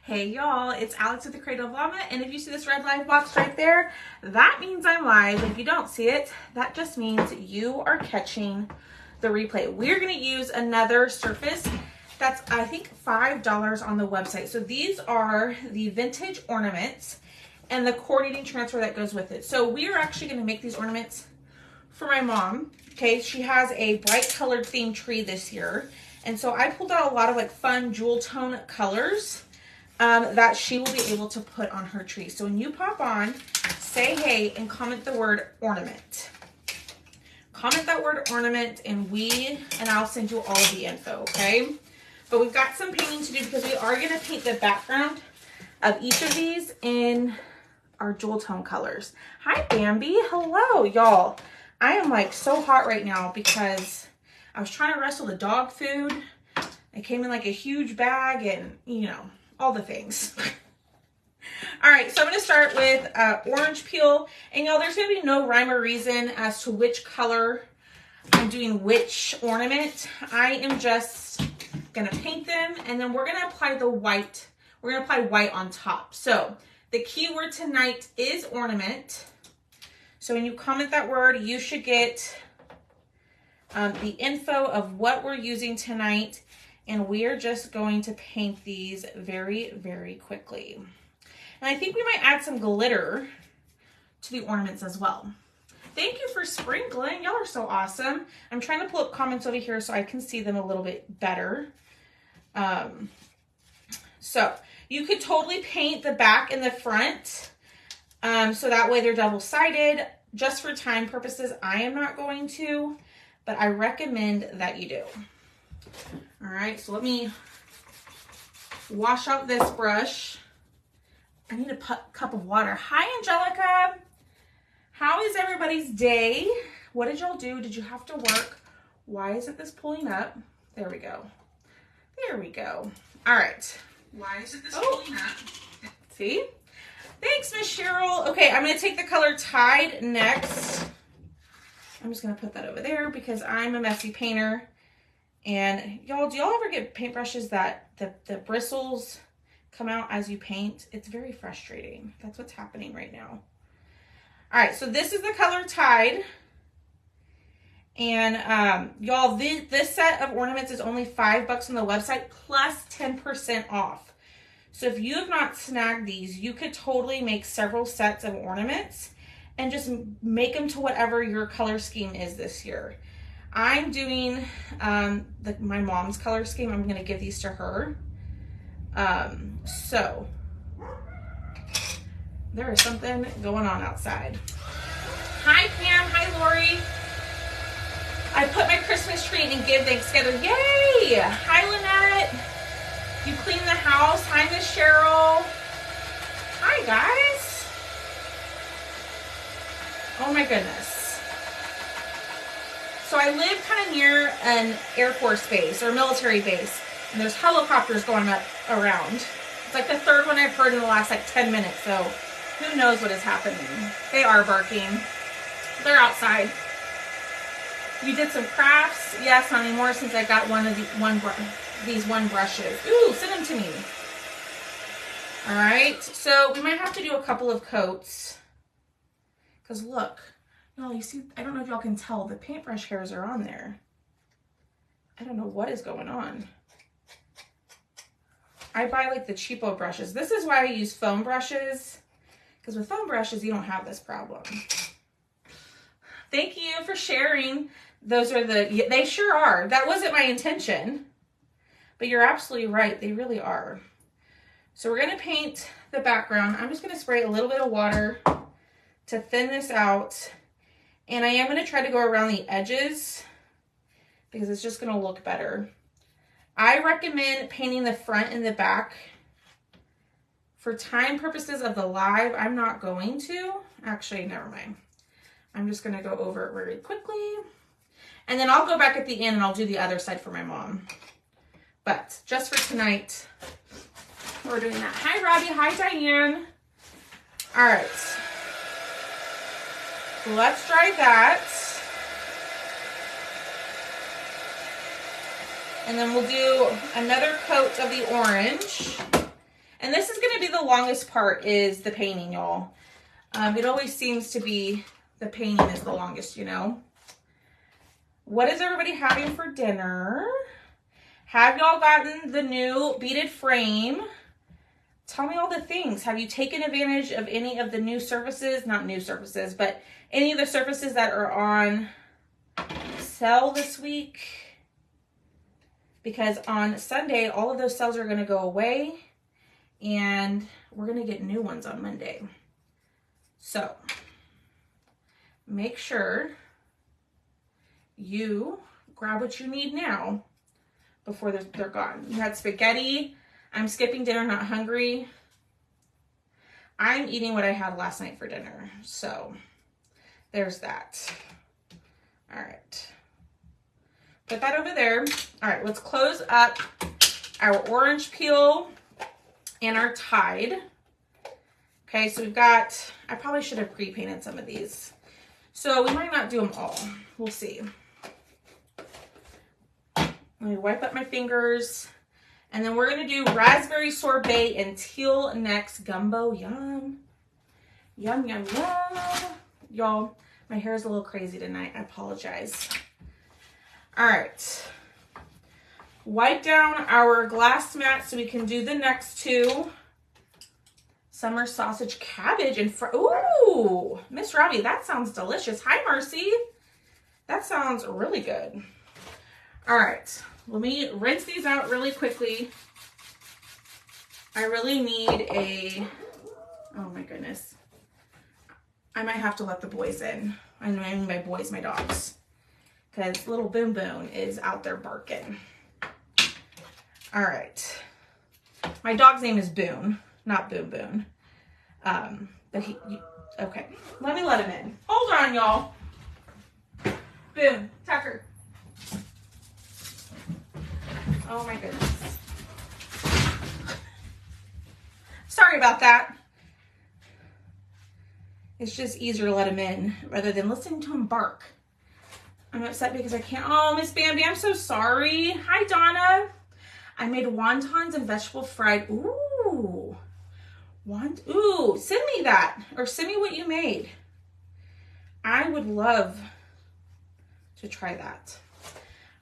Hey y'all, it's Alex with the Cradle of Llama, and if you see this red live box right there, that means I'm live. If you don't see it, that just means you are catching the replay. We're gonna use another surface that's, I think, $5 on the website. So these are the vintage ornaments and the coordinating transfer that goes with it. So we are actually gonna make these ornaments for my mom. Okay, she has a bright colored themed tree this year. And so I pulled out a lot of like fun jewel tone colors that she will be able to put on her tree. So when you pop on, say hey and comment the word ornament. Comment that word ornament and I'll send you all of the info, okay? But we've got some painting to do because we are gonna paint the background of each of these in our jewel tone colors. Hi Bambi, hello y'all. I am like so hot right now because I was trying to wrestle the dog food. It came in like a huge bag and you know, all the things. All right, so I'm gonna start with orange peel. And y'all, there's gonna be no rhyme or reason as to which color I'm doing which ornament. I am just gonna paint them and then we're gonna apply the white. We're gonna apply white on top. So the key word tonight is ornament. So when you comment that word, you should get the info of what we're using tonight. And we are just going to paint these very, very quickly. And I think we might add some glitter to the ornaments as well. Thank you for sprinkling. Y'all are so awesome. I'm trying to pull up comments over here so I can see them a little bit better. So you could totally paint the back and the front. So that way they're double-sided. Just for time purposes, I am not going to, but I recommend that you do. All right, so let me wash out this brush. I need a cup of water. Hi, Angelica. How is everybody's day? What did y'all do? Did you have to work? Why isn't this pulling up? There we go. There we go. All right. Why isn't this pulling up? See? Thanks, Miss Cheryl. Okay, I'm going to take the color Tide next. I'm just going to put that over there because I'm a messy painter. And y'all, do y'all ever get paintbrushes that the bristles come out as you paint? It's very frustrating. That's what's happening right now. All right, so this is the color Tide. And y'all, this set of ornaments is only $5 on the website plus 10% off. So if you have not snagged these, you could totally make several sets of ornaments and just make them to whatever your color scheme is this year. I'm doing my mom's color scheme. I'm gonna give these to her. So there is something going on outside. Hi Pam, hi Lori. I put my Christmas tree and give thanks together. Yay! Hi Lynette. You clean the house. Hi Miss Cheryl. Hi guys. Oh my goodness. So I live kind of near an Air Force base or military base, and there's helicopters going up around. It's like the third one I've heard in the last like 10 minutes, so who knows what is happening. They are barking. They're outside. You did some crafts? Yes, not anymore since I got these one brushes. Ooh, send them to me. All right, so we might have to do a couple of coats because look. No, you see, I don't know if y'all can tell, the paintbrush hairs are on there. I don't know what is going on. I buy like the cheapo brushes. This is why I use foam brushes, because with foam brushes, you don't have this problem. Thank you for sharing. Those are they sure are. That wasn't my intention, but you're absolutely right. They really are. So we're going to paint the background. I'm just going to spray a little bit of water to thin this out. And I am going to try to go around the edges because it's just going to look better. I recommend painting the front and the back. For time purposes of the live, I'm not going to. Actually, never mind. I'm just going to go over it very quickly. And then I'll go back at the end and I'll do the other side for my mom. But just for tonight, we're doing that. Hi, Robbie. Hi, Diane. All right. Let's dry that. And then we'll do another coat of the orange. And this is going to be the longest part, is the painting, y'all. It always seems to be the painting is the longest, you know. What is everybody having for dinner? Have y'all gotten the new beaded frame? Tell me all the things. Have you taken advantage of any of the new services? Not new services, but any of the services that are on sale this week? Because on Sunday, all of those sales are going to go away, and we're going to get new ones on Monday. So make sure you grab what you need now before they're gone. You had spaghetti. I'm skipping dinner, not hungry. I'm eating what I had last night for dinner. So there's that. All right. Put that over there. All right, let's close up our orange peel and our Tide. Okay, so we've got, I probably should have pre-painted some of these. So we might not do them all. We'll see. Let me wipe up my fingers. And then we're going to do raspberry sorbet and teal next gumbo. Yum. Yum, yum, yum. Y'all, my hair is a little crazy tonight. I apologize. All right. Wipe down our glass mat so we can do the next two. Summer sausage cabbage and ooh, Miss Robbie, that sounds delicious. Hi, Marcy. That sounds really good. All right. Let me rinse these out really quickly. I really need a, oh my goodness. I might have to let the boys in. I mean by boys, my dogs. Because little Boom Boom is out there barking. All right. My dog's name is Boone, not Boom Boom. But okay. Let me let him in. Hold on, y'all. Boone, Tucker. Oh my goodness. Sorry about that. It's just easier to let him in rather than listening to him bark. I'm upset because I can't. Oh, Miss Bambi, I'm so sorry. Hi, Donna. I made wontons and vegetable fried. Ooh. Ooh, send me that. Or send me what you made. I would love to try that.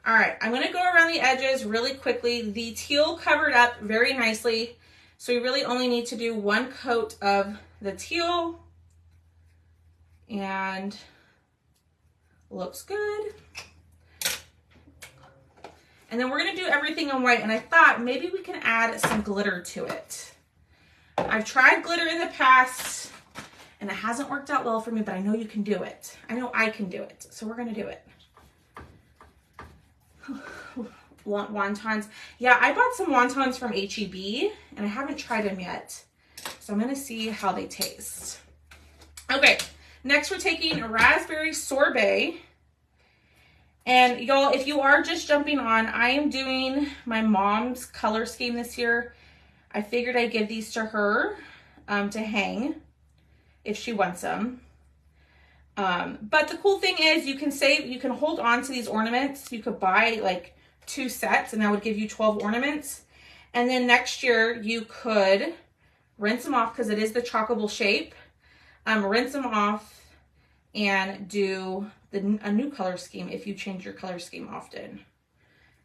All right, I'm going to go around the edges really quickly. The teal covered up very nicely. So we really only need to do one coat of the teal. And looks good. And then we're going to do everything in white. And I thought maybe we can add some glitter to it. I've tried glitter in the past and it hasn't worked out well for me, but I know you can do it. I know I can do it. So we're going to do it. Wontons. Yeah, I bought some wontons from H-E-B and I haven't tried them yet. So I'm going to see how they taste. Okay, next we're taking raspberry sorbet. And y'all, if you are just jumping on, I am doing my mom's color scheme this year. I figured I'd give these to her to hang if she wants them. But the cool thing is you can hold on to these ornaments. You could buy like 2 sets and that would give you 12 ornaments. And then next year you could rinse them off because it is the chockable shape. Rinse them off and do a new color scheme if you change your color scheme often.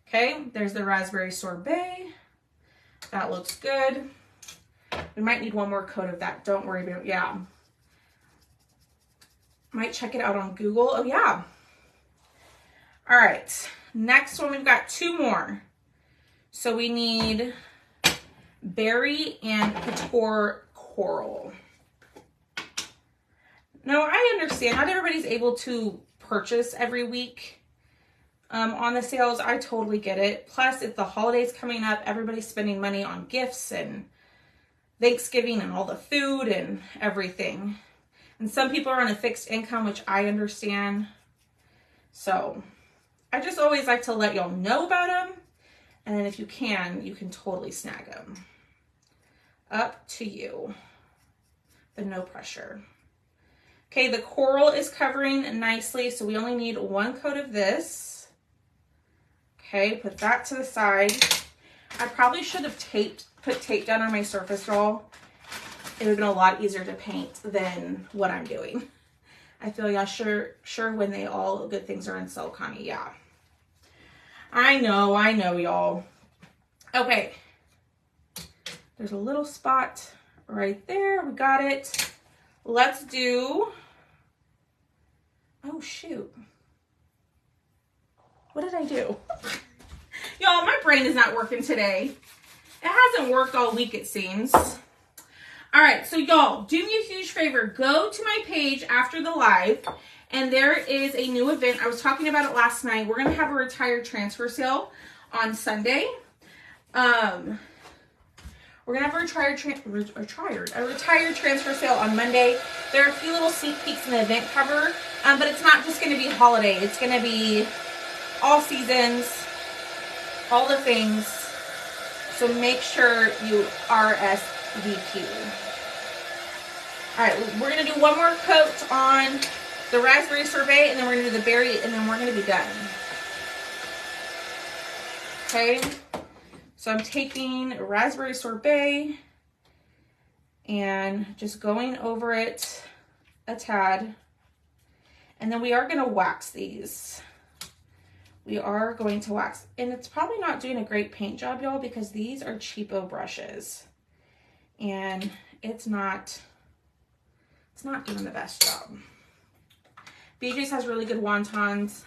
Okay, there's the raspberry sorbet. That looks good. We might need one more coat of that. Don't worry about it. Yeah. Might check it out on Google. Oh, yeah. All right. Next one, we've got 2 more. So we need berry and couture coral. Now, I understand not everybody's able to purchase every week on the sales. I totally get it. Plus, it's the holidays coming up. Everybody's spending money on gifts and Thanksgiving and all the food and everything. And some people are on a fixed income, which I understand. So I just always like to let y'all know about them. And then if you can totally snag them. Up to you. But no pressure. Okay, the coral is covering nicely, so we only need 1 coat of this. Okay, put that to the side. I probably should have taped put tape down on my surface roll, it would have been a lot easier to paint than what I'm doing. I feel, yeah, sure when they all good things are in sell, Connie. Yeah. I know, y'all. Okay. There's a little spot right there. We got it. Let's do, oh shoot. What did I do? Y'all, my brain is not working today. It hasn't worked all week, it seems. All right, so y'all, do me a huge favor. Go to my page after the live, and there is a new event. I was talking about it last night. We're going to have a retired transfer sale on Sunday. We're going to have a retired transfer sale on Monday. There are a few little sneak peeks in the event cover, but it's not just going to be holiday. It's going to be all seasons, all the things. So make sure you RSVP. All right, we're going to do one more coat on the raspberry sorbet, and then we're going to do the berry, and then we're going to be done. Okay, so I'm taking raspberry sorbet and just going over it a tad. And then we are going to wax these. We are going to wax, and it's probably not doing a great paint job, y'all, because these are cheapo brushes, and it's not doing the best job. BJ's has really good wontons,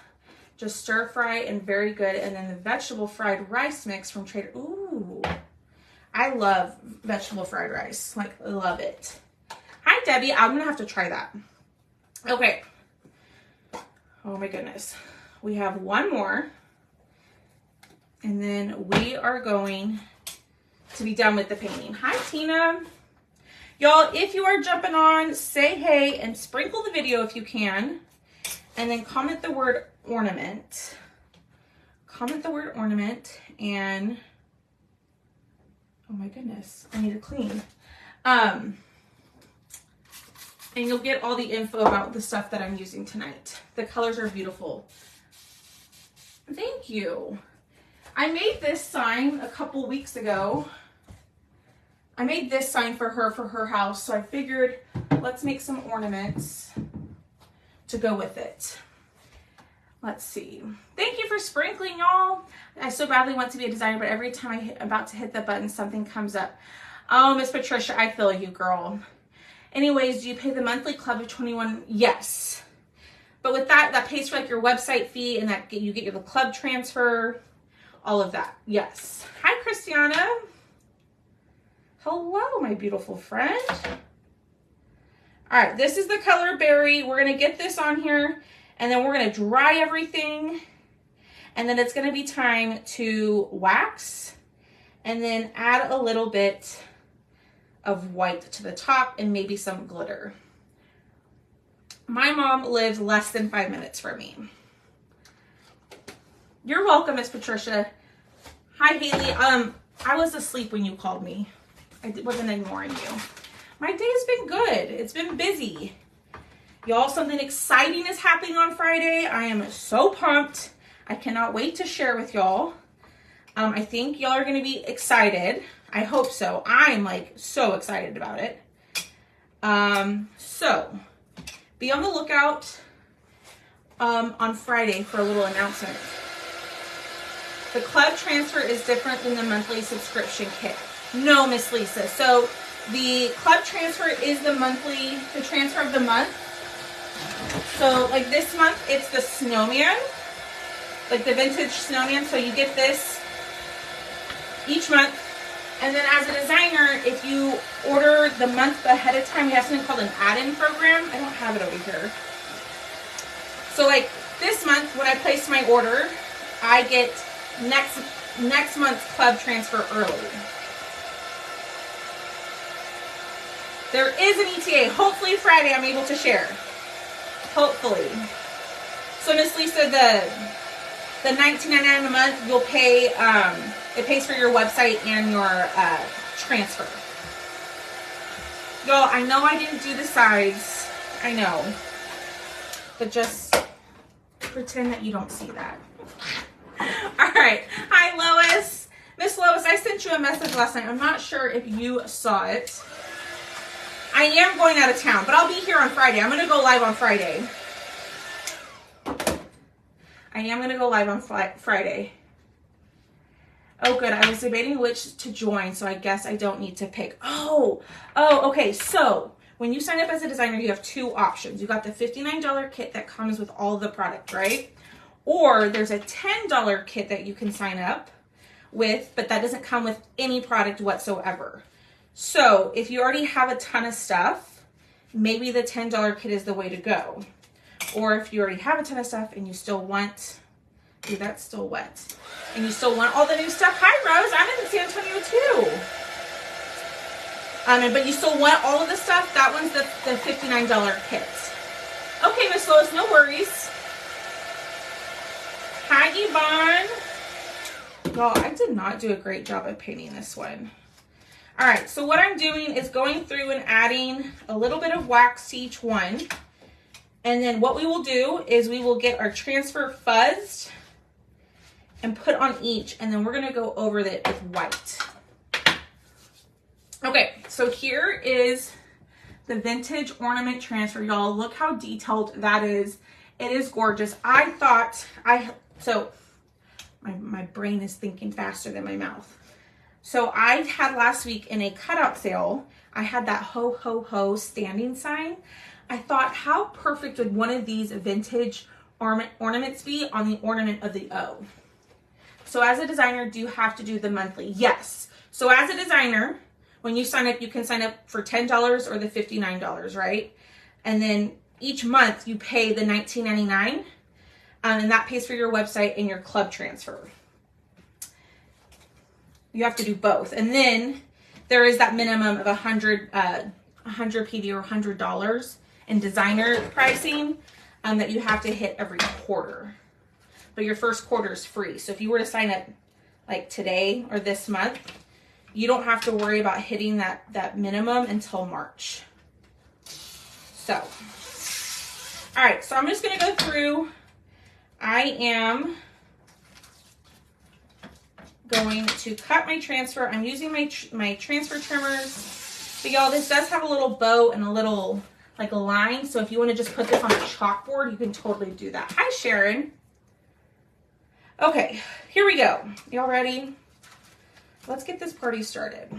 just stir fry and very good. And then the vegetable fried rice mix from Trader. Ooh, I love vegetable fried rice. Like, I love it. Hi, Debbie. I'm gonna have to try that. Okay. Oh my goodness. We have one more, and then we are going to be done with the painting. Hi, Tina. Y'all, if you are jumping on, say hey and sprinkle the video if you can, and then comment the word ornament. Comment the word ornament, and oh my goodness, I need to clean. And you'll get all the info about the stuff that I'm using tonight. The colors are beautiful. Thank you. I made this sign a couple weeks ago. I made this sign for her house, so I figured let's make some ornaments to go with it. Let's see. Thank you for sprinkling, y'all. I so badly want to be a designer, but every time I'm about to hit the button, something comes up. Oh, Miss Patricia, I feel you, girl. Anyways, do you pay the monthly club of $21? Yes. But with that pays for like your website fee, and that you get your club transfer, all of that. Yes. Hi, Christiana. Hello, my beautiful friend. All right, this is the color berry. We're gonna get this on here, and then we're gonna dry everything, and then it's gonna be time to wax, and then add a little bit of white to the top and maybe some glitter. My mom lives less than 5 minutes from me. You're welcome, Miss Patricia. Hi, Haley. I was asleep when you called me. I wasn't ignoring you. My day has been good. It's been busy. Y'all, something exciting is happening on Friday. I am so pumped. I cannot wait to share with y'all. I think y'all are going to be excited. I hope so. I'm like so excited about it. So be on the lookout on Friday for a little announcement. The club transfer is different than the monthly subscription kit. No, Miss Lisa. So the club transfer is the transfer of the month. So like this month, it's the snowman, like the vintage snowman. So you get this each month. And then as a designer, if you order the month ahead of time, we have something called an add-in program. I don't have it over here. So like this month, when I place my order, I get next month's club transfer early. There is an ETA. Hopefully Friday I'm able to share. Hopefully. So Miss Lisa, the $19.99 a month, you'll pay, it pays for your website and your transfer. Y'all, I know I didn't do the sides. I know. But just pretend that you don't see that. All right. Hi, Lois. Miss Lois, I sent you a message last night. I'm not sure if you saw it. I am going out of town, but I'll be here on Friday. I'm going to go live on Friday. I am going to go live on Friday. Oh, good. I was debating which to join, so I guess I don't need to pick. Oh, okay. So when you sign up as a designer, you have two options. You got the $59 kit that comes with all the product, right? Or there's a $10 kit that you can sign up with, but that doesn't come with any product whatsoever. So if you already have a ton of stuff, maybe the $10 kit is the way to go. Or if you already have a ton of stuff and you still want, ooh, that's still wet, and you still want all the new stuff. Hi, Rose. I'm in San Antonio too. But you still want all of the stuff. That one's the $59 kit. Okay, Miss Lois, no worries. Hi, Yvonne. Y'all, I did not do a great job of painting this one. All right, so what I'm doing is going through and adding a little bit of wax to each one. And then what we will do is we will get our transfer fuzzed and put on each, and then we're gonna go over it with white. Okay, so here is the vintage ornament transfer, y'all. Look how detailed that is. It is gorgeous. I thought my brain is thinking faster than my mouth. So I had last week in a cutout sale, I had that ho, ho, ho standing sign. I thought, how perfect would one of these vintage ornaments be on the ornament of the O? So as a designer, do you have to do the monthly? Yes. So as a designer, when you sign up, you can sign up for $10 or the $59, right? And then each month you pay the $19.99, and that pays for your website and your club transfer. You have to do both. And then there is that minimum of 100 PV or $100 in designer pricing that you have to hit every quarter. But your first quarter is free. So if you were to sign up like today or this month, you don't have to worry about hitting that minimum until March. So, all right, so I'm just gonna go through. I am going to cut my transfer. I'm using my transfer trimmers. But y'all, this does have a little bow and a little like a line. So if you want to just put this on a chalkboard, you can totally do that. Hi, Sharon. Okay, here we go. Y'all ready? Let's get this party started.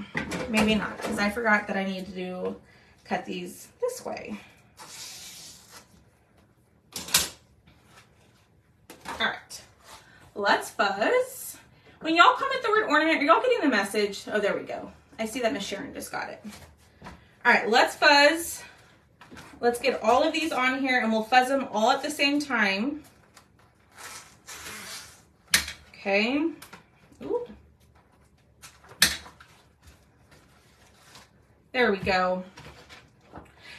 Maybe not, because I forgot that I need to cut these this way. All right, let's fuzz. When y'all comment the word ornament, are y'all getting the message? Oh, there we go. I see that Miss Sharon just got it. All right, let's fuzz. Let's get all of these on here, and we'll fuzz them all at the same time. Okay. Ooh. There we go.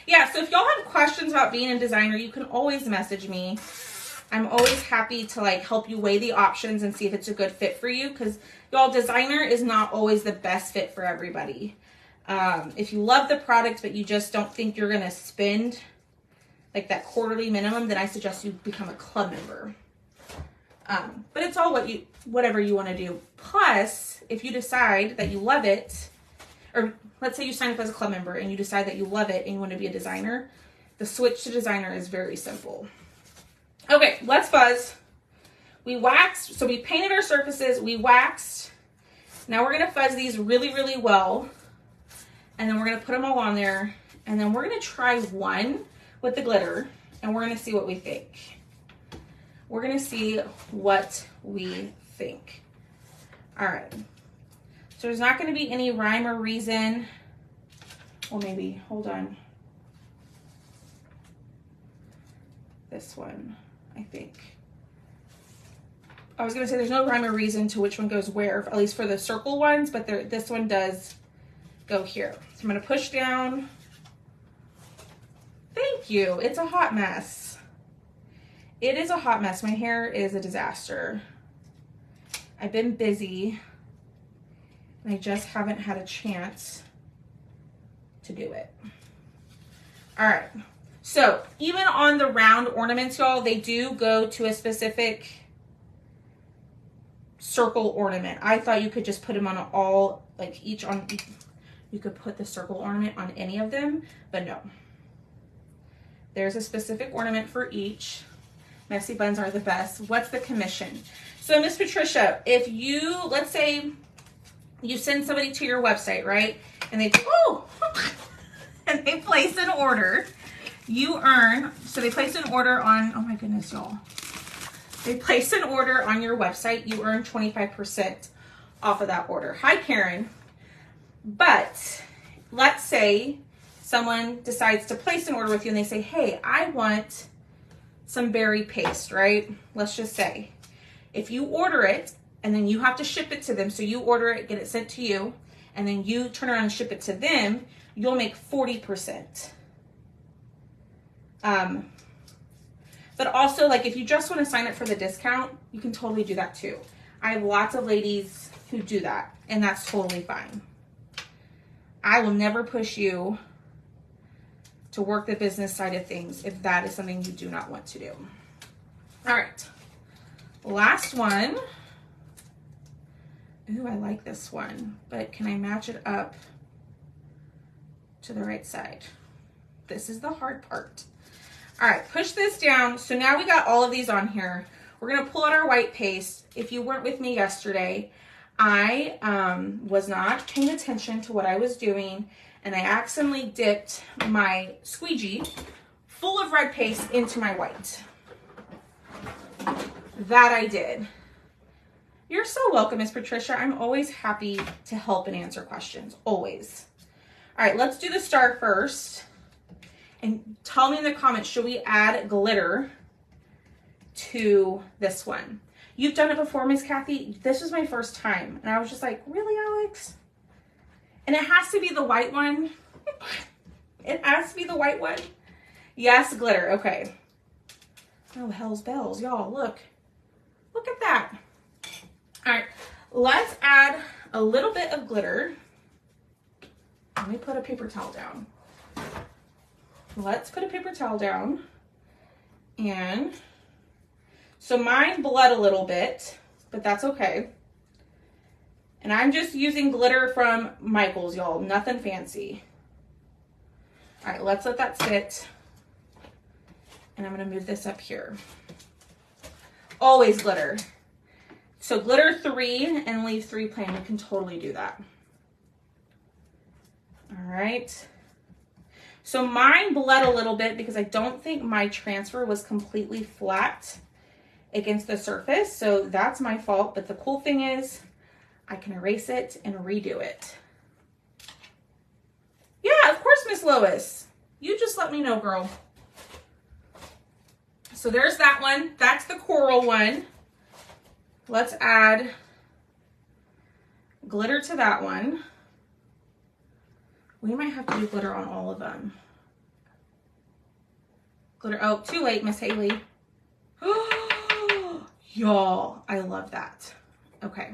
Yeah, so if y'all have questions about being a designer, you can always message me. I'm always happy to like help you weigh the options and see if it's a good fit for you, because y'all, designer is not always the best fit for everybody. If you love the product but you just don't think you're gonna spend like that quarterly minimum, then I suggest you become a club member. But it's all whatever you want to do. Plus, if you decide that you love it, or let's say you sign up as a club member and you decide that you love it and you want to be a designer, the switch to designer is very simple. Okay, let's fuzz. We waxed, so we painted our surfaces, we waxed. Now we're gonna fuzz these really, really well. And then we're gonna put them all on there. And then we're gonna try one with the glitter, and we're gonna see what we think. We're gonna see what we think. All right, so there's not gonna be any rhyme or reason. Well, maybe, hold on. This one, I think. I was gonna say there's no rhyme or reason to which one goes where, at least for the circle ones, but this one does go here. So I'm gonna push down. Thank you, it's a hot mess. It is a hot mess. My hair is a disaster. I've been busy and I just haven't had a chance to do it. All right. So even on the round ornaments, y'all, they do go to a specific circle ornament. I thought you could just put them on all, like each on, you could put the circle ornament on any of them, but no. There's a specific ornament for each. Messy buns are the best. What's the commission? So Miss Patricia, if you, let's say you send somebody to your website, right? And they, oh, and they place an order, you earn, so they place an order on, oh my goodness, y'all. They place an order on your website, you earn 25% off of that order. Hi, Karen. But let's say someone decides to place an order with you and they say, hey, I want some berry paste, right? Let's just say, if you order it and then you have to ship it to them, so you order it, get it sent to you, and then you turn around and ship it to them, you'll make 40%. But also, like, if you just want to sign up for the discount, you can totally do that too. I have lots of ladies who do that, and that's totally fine. I will never push you to work the business side of things if that is something you do not want to do. All right, last one. Ooh, I like this one, but can I match it up to the right side? This is the hard part. All right, push this down. So now we got all of these on here. We're gonna pull out our white paste. If you weren't with me yesterday, I was not paying attention to what I was doing, and I accidentally dipped my squeegee full of red paste into my white. That I did. You're so welcome, Miss Patricia. I'm always happy to help and answer questions, always. All right, let's do the star first. And tell me in the comments, should we add glitter to this one? You've done it before, Miss Kathy. This was my first time. And I was just like, really, Alex? And it has to be the white one. It has to be the white one. Yes, glitter. Okay. Oh, hell's bells. Y'all, look. Look at that. All right. Let's add a little bit of glitter. Let me put a paper towel down. Let's put a paper towel down. And so mine bled a little bit, but that's okay. And I'm just using glitter from Michael's, y'all. Nothing fancy. All right, let's let that sit. And I'm going to move this up here. Always glitter. So glitter 3 and leave 3 plain. You can totally do that. All right. So mine bled a little bit because I don't think my transfer was completely flat against the surface. So that's my fault. But the cool thing is I can erase it and redo it. Yeah, of course, Miss Lois. You just let me know, girl. So there's that one. That's the coral one. Let's add glitter to that one. We might have to do glitter on all of them. Glitter, oh, too late, Miss Haley. Y'all, I love that. Okay,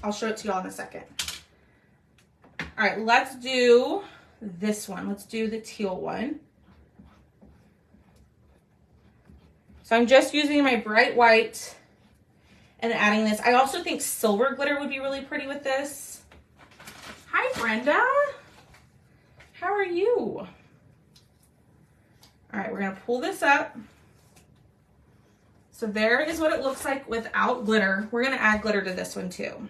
I'll show it to y'all in a second. All right, let's do this one. Let's do the teal one. So I'm just using my bright white and adding this. I also think silver glitter would be really pretty with this. Hi, Brenda. How are you? All right, we're gonna pull this up. So there is what it looks like without glitter. We're gonna add glitter to this one too.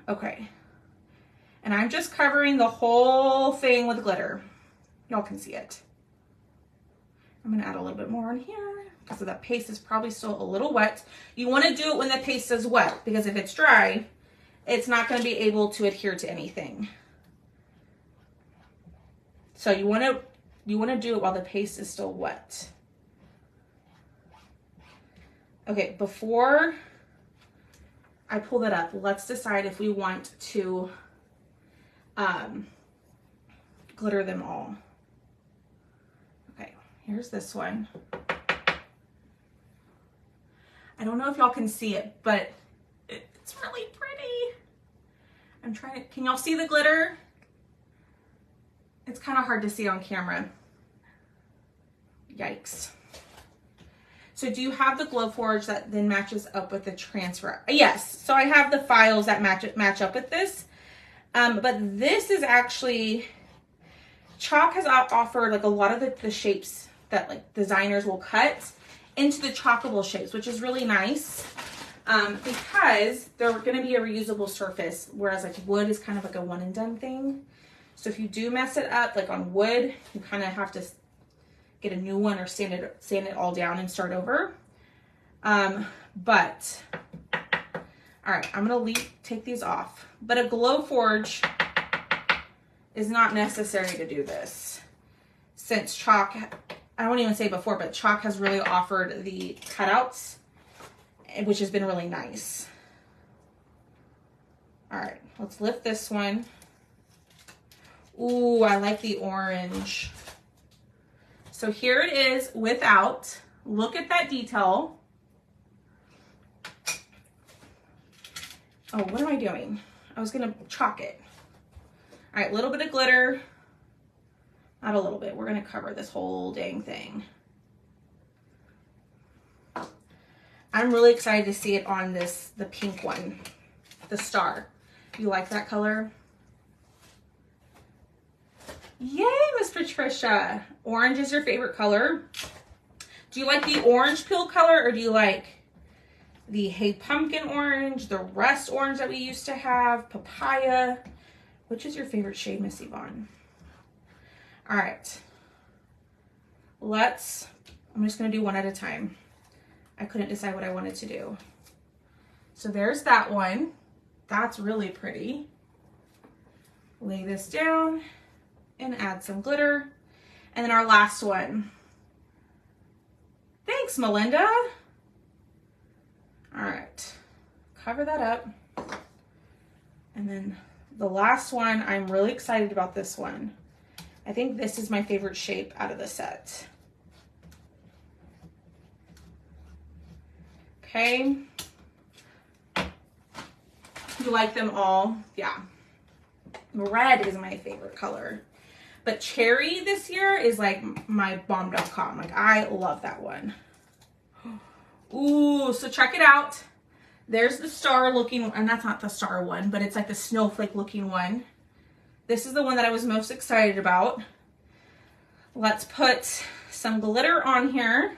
Okay. And I'm just covering the whole thing with glitter. Y'all can see it. I'm gonna add a little bit more on here because the paste is probably still a little wet. You wanna do it when the paste is wet because if it's dry, it's not gonna be able to adhere to anything. So you wanna do it while the paste is still wet. Okay, before I pull that up, let's decide if we want to glitter them all. Okay, here's this one. I don't know if y'all can see it, but it's really pretty. I'm trying to, can y'all see the glitter? It's kind of hard to see on camera. Yikes. So do you have the Glowforge that then matches up with the transfer? Yes. So I have the files that match up with this. But this is actually, Chalk has offered like a lot of the shapes that like designers will cut into the chalkable shapes, which is really nice. Because they're going to be a reusable surface, whereas like wood is kind of like a one and done thing. So if you do mess it up, like on wood, you kind of have to get a new one or sand it all down and start over. But all right, I'm gonna take these off. But a Glowforge is not necessary to do this, since Chalk, I won't even say before, but Chalk has really offered the cutouts, which has been really nice. All right, let's lift this one. Ooh, I like the orange. So here it is without. Look at that detail. Oh, what am I doing? I was gonna chalk it. All right, a little bit of glitter. Not a little bit, we're gonna cover this whole dang thing. I'm really excited to see it on the pink one, the star. You like that color? Yay, Miss Patricia. Orange is your favorite color. Do you like the orange peel color, or do you like the Hey Pumpkin orange, the Rust orange that we used to have, papaya? Which is your favorite shade, Miss Yvonne? All right. I'm just gonna do one at a time. I couldn't decide what I wanted to do. So there's that one. That's really pretty. Lay this down and add some glitter. And then our last one. Thanks, Melinda. All right, cover that up. And then the last one, I'm really excited about this one. I think this is my favorite shape out of the set. Okay. You like them all? Yeah. Red is my favorite color. But cherry this year is like my bomb.com. Like, I love that one. Ooh, so check it out. There's the star looking, and that's not the star one, but it's like the snowflake looking one. This is the one that I was most excited about. Let's put some glitter on here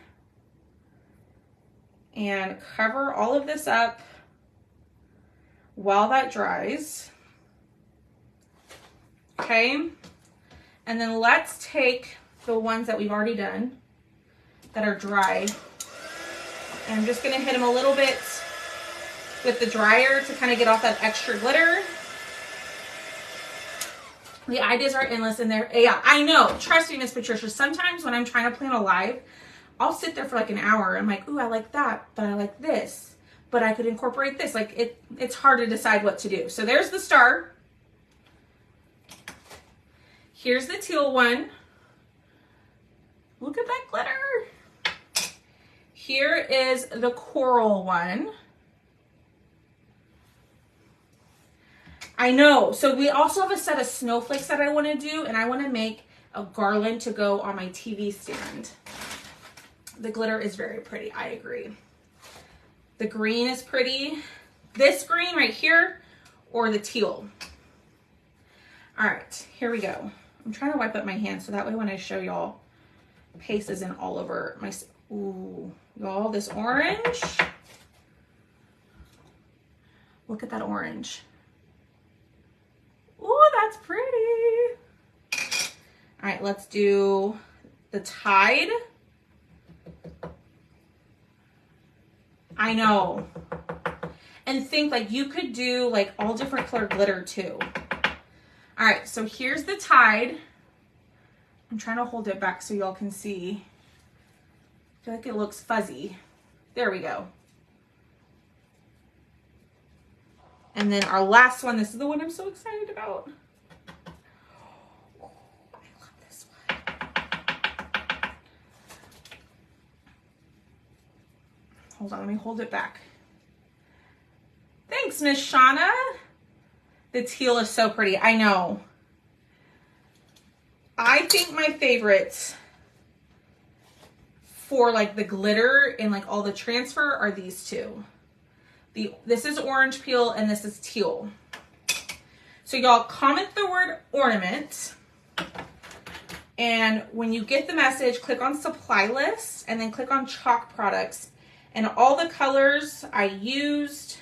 and cover all of this up while that dries. Okay. And then let's take the ones that we've already done that are dry. And I'm just gonna hit them a little bit with the dryer to kind of get off that extra glitter. The ideas are endless in there. Yeah, I know. Trust me, Miss Patricia. Sometimes when I'm trying to plan a live, I'll sit there for like an hour. I'm like, ooh, I like that, but I like this. But I could incorporate this. Like it's hard to decide what to do. So there's the star. Here's the teal one. Look at that glitter. Here is the coral one. I know. So we also have a set of snowflakes that I want to do, and I want to make a garland to go on my TV stand. The glitter is very pretty. I agree. The green is pretty. This green right here, or the teal. All right, here we go. I'm trying to wipe up my hands so that way when I show y'all, paste isn't all over my, ooh, y'all, this orange. Look at that orange. Ooh, that's pretty. All right, let's do the tide. I know. And think like you could do like all different color glitter too. All right, so here's the tide. I'm trying to hold it back so y'all can see. I feel like it looks fuzzy. There we go. And then our last one, this is the one I'm so excited about. Oh, I love this one. Hold on, let me hold it back. Thanks, Miss Shauna. The teal is so pretty. I know. I think my favorite for like the glitter and like all the transfer are these two. This is orange peel and this is teal. So y'all comment the word ornament, and when you get the message, click on supply list and then click on chalk products, and all the colors I used,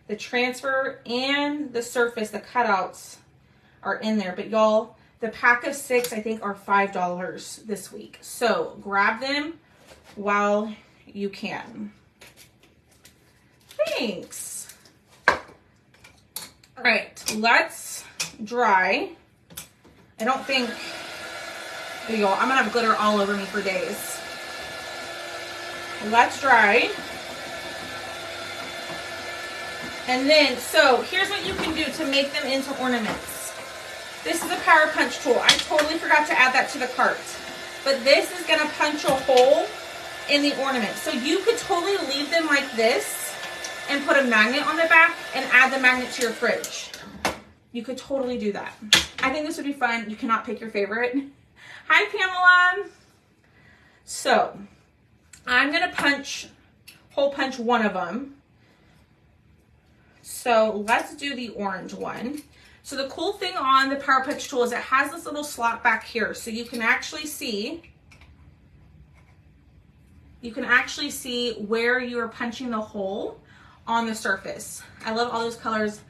the transfer and the surface, the cutouts are in there. But y'all, the pack of 6 I think are $5 this week. So grab them while you can. Thanks. All right, let's dry. I don't think, there you go, I'm gonna have glitter all over me for days. Let's dry. And then, so here's what you can do to make them into ornaments. This is a power punch tool. I totally forgot to add that to the cart. But this is gonna punch a hole in the ornament. So you could totally leave them like this and put a magnet on the back and add the magnet to your fridge. You could totally do that. I think this would be fun. You cannot pick your favorite. Hi, Pamela. So I'm gonna hole punch one of them. So let's do the orange one. So the cool thing on the power punch tool is it has this little slot back here. So you can actually see where you are punching the hole on the surface. I love all those colors.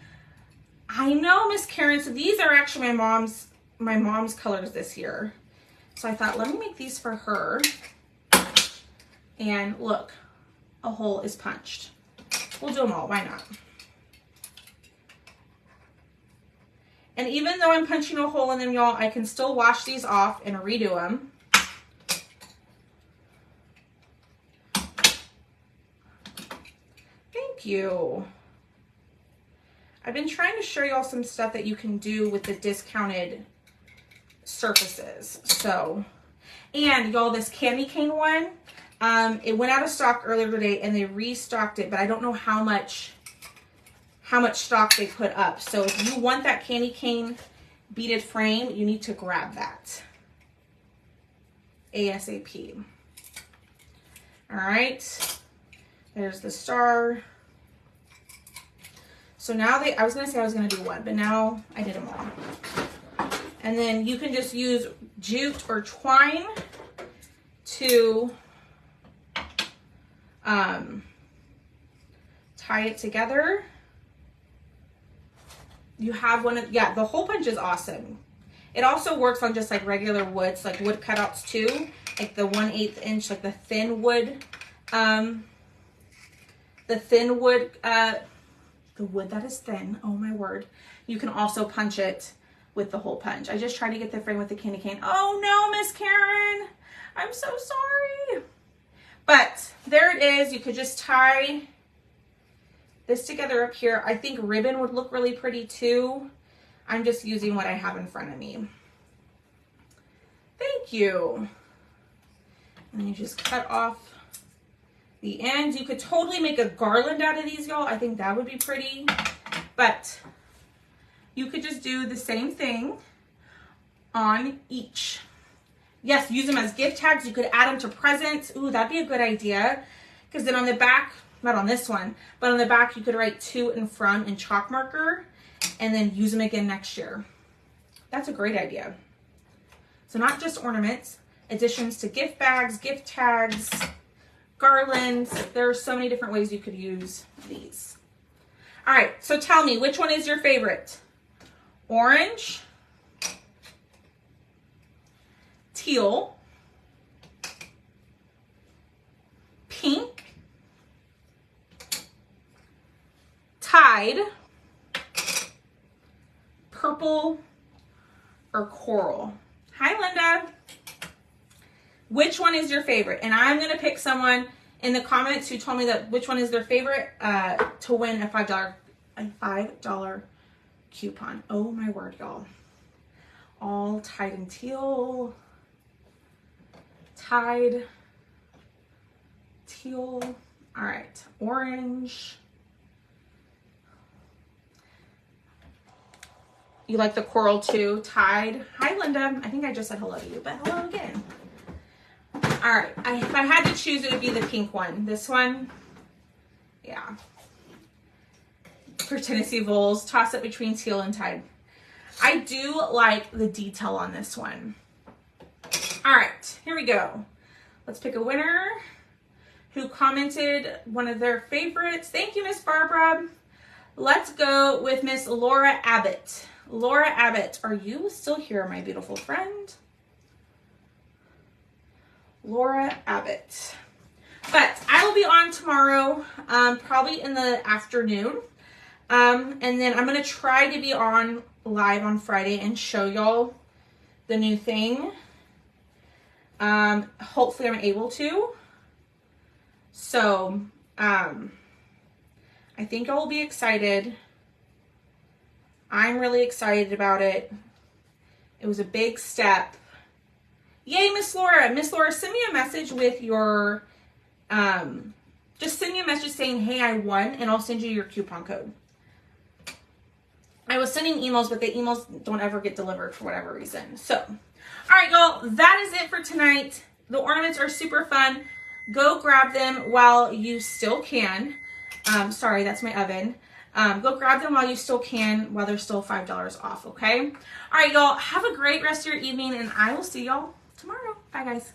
I know, Miss Karen, so these are actually my mom's colors this year. So I thought, let me make these for her. And look, a hole is punched. We'll do them all, why not? And even though I'm punching a hole in them, y'all, I can still wash these off and redo them. Thank you. I've been trying to show y'all some stuff that you can do with the discounted surfaces. So, and y'all, this candy cane one, it went out of stock earlier today and they restocked it, but I don't know how much stock they put up. So if you want that candy cane beaded frame, you need to grab that ASAP. All right, there's the star. So now I was gonna say I was gonna do one, but now I did them all. And then you can just use jute or twine to tie it together. You have one of, yeah, the hole punch is awesome. It also works on just like regular woods, like wood cutouts too, like the 1/8 inch, like the thin wood, the wood that is thin, oh my word. You can also punch it with the hole punch. I just tried to get the frame with the candy cane. Oh no, Miss Karen, I'm so sorry. But there it is. You could just tie this together up here. I think ribbon would look really pretty too. I'm just using what I have in front of me. Thank you. And then you just cut off the ends. You could totally make a garland out of these, y'all. I think that would be pretty. But you could just do the same thing on each. Yes, use them as gift tags. You could add them to presents. Ooh, that'd be a good idea. Because then on the back, not on this one, but on the back you could write to and from in chalk marker and then use them again next year. That's a great idea. So not just ornaments, additions to gift bags, gift tags, garlands. There are so many different ways you could use these. All right, so tell me, which one is your favorite? Orange, teal, pink, tide, purple, or coral? Hi, Linda. Which one is your favorite? And I'm going to pick someone in the comments who told me that which one is their favorite to win a $5 coupon. Oh my word, y'all. All Tide and teal. Tide. Teal. All right. Orange. You like the coral too? Tide. Hi, Linda. I think I just said hello to you, but hello again. All right, if I had to choose, it would be the pink one. This one, yeah. For Tennessee Vols, toss it between teal and tide. I do like the detail on this one. All right, here we go. Let's pick a winner who commented one of their favorites. Thank you, Miss Barbara. Let's go with Miss Laura Abbott. Laura Abbott, are you still here, my beautiful friend? Laura Abbott. But I will be on tomorrow, probably in the afternoon. And then I'm going to try to be on live on Friday and show y'all the new thing. Hopefully I'm able to. So, I think I will be excited. I'm really excited about it. It was a big step. Yay, Miss Laura. Miss Laura, send me a message with your, just send me a message saying, hey, I won, and I'll send you your coupon code. I was sending emails, but the emails don't ever get delivered for whatever reason. So, all right, y'all, that is it for tonight. The ornaments are super fun. Go grab them while you still can. Sorry, that's my oven. Go grab them while you still can, while they're still $5 off, okay? All right, y'all, have a great rest of your evening, and I will see y'all tomorrow. Bye, guys.